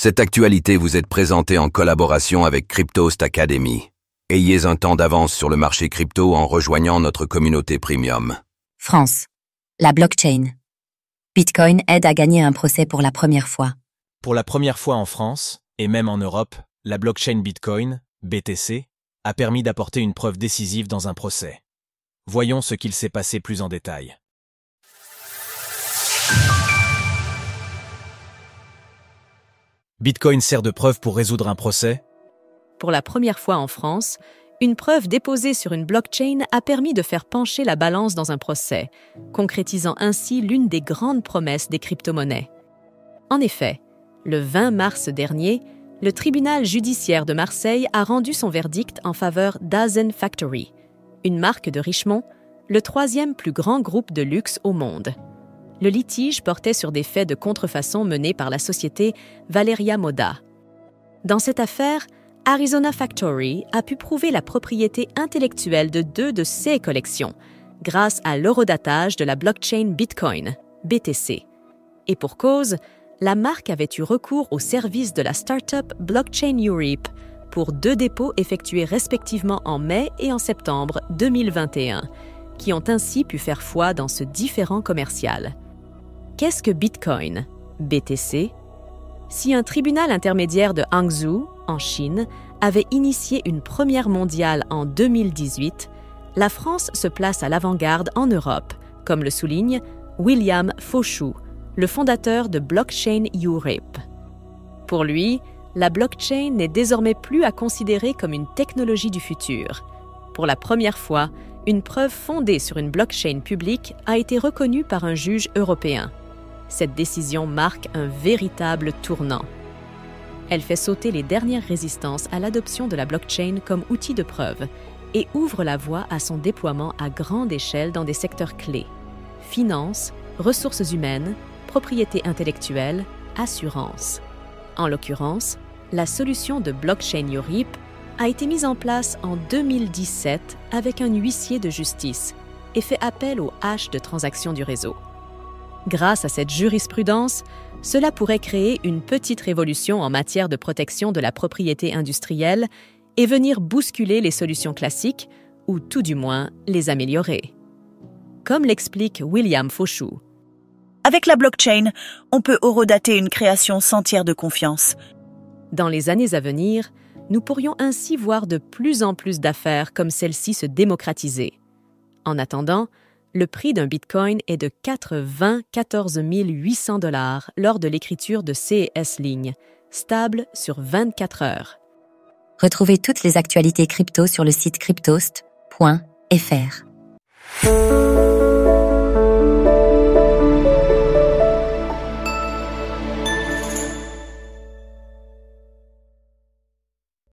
Cette actualité vous est présentée en collaboration avec Cryptost Academy. Ayez un temps d'avance sur le marché crypto en rejoignant notre communauté premium. France. La blockchain. Bitcoin aide à gagner un procès pour la première fois. Pour la première fois en France, et même en Europe, la blockchain Bitcoin, BTC, a permis d'apporter une preuve décisive dans un procès. Voyons ce qu'il s'est passé plus en détail. Bitcoin sert de preuve pour résoudre un procès? Pour la première fois en France, une preuve déposée sur une blockchain a permis de faire pencher la balance dans un procès, concrétisant ainsi l'une des grandes promesses des crypto-monnaies. En effet, le 20 mars dernier, le tribunal judiciaire de Marseille a rendu son verdict en faveur d'Azen Factory, une marque de Richemont, le troisième plus grand groupe de luxe au monde. Le litige portait sur des faits de contrefaçon menés par la société Valeria Moda. Dans cette affaire, Arizona Factory a pu prouver la propriété intellectuelle de 2 de ses collections, grâce à l'horodatage de la blockchain Bitcoin, BTC. Et pour cause, la marque avait eu recours au service de la start-up Blockchain Europe pour 2 dépôts effectués respectivement en mai et en septembre 2021, qui ont ainsi pu faire foi dans ce différend commercial. Qu'est-ce que Bitcoin, BTC? Si un tribunal intermédiaire de Hangzhou, en Chine, avait initié une première mondiale en 2018, la France se place à l'avant-garde en Europe, comme le souligne William Fauchou, le fondateur de Blockchain Europe. Pour lui, la blockchain n'est désormais plus à considérer comme une technologie du futur. Pour la première fois, une preuve fondée sur une blockchain publique a été reconnue par un juge européen. Cette décision marque un véritable tournant. Elle fait sauter les dernières résistances à l'adoption de la blockchain comme outil de preuve et ouvre la voie à son déploiement à grande échelle dans des secteurs clés: finance, ressources humaines, propriété intellectuelle, assurance. En l'occurrence, la solution de Blockchain Europe a été mise en place en 2017 avec un huissier de justice et fait appel aux haches de transaction du réseau. Grâce à cette jurisprudence, cela pourrait créer une petite révolution en matière de protection de la propriété industrielle et venir bousculer les solutions classiques, ou tout du moins les améliorer. Comme l'explique William Fauchou. Avec la blockchain, on peut horodater une création sans tiers de confiance. Dans les années à venir, nous pourrions ainsi voir de plus en plus d'affaires comme celle-ci se démocratiser. En attendant, le prix d'un bitcoin est de 94 800 $ lors de l'écriture de CES Ligne, stable sur 24 heures. Retrouvez toutes les actualités crypto sur le site cryptost.fr.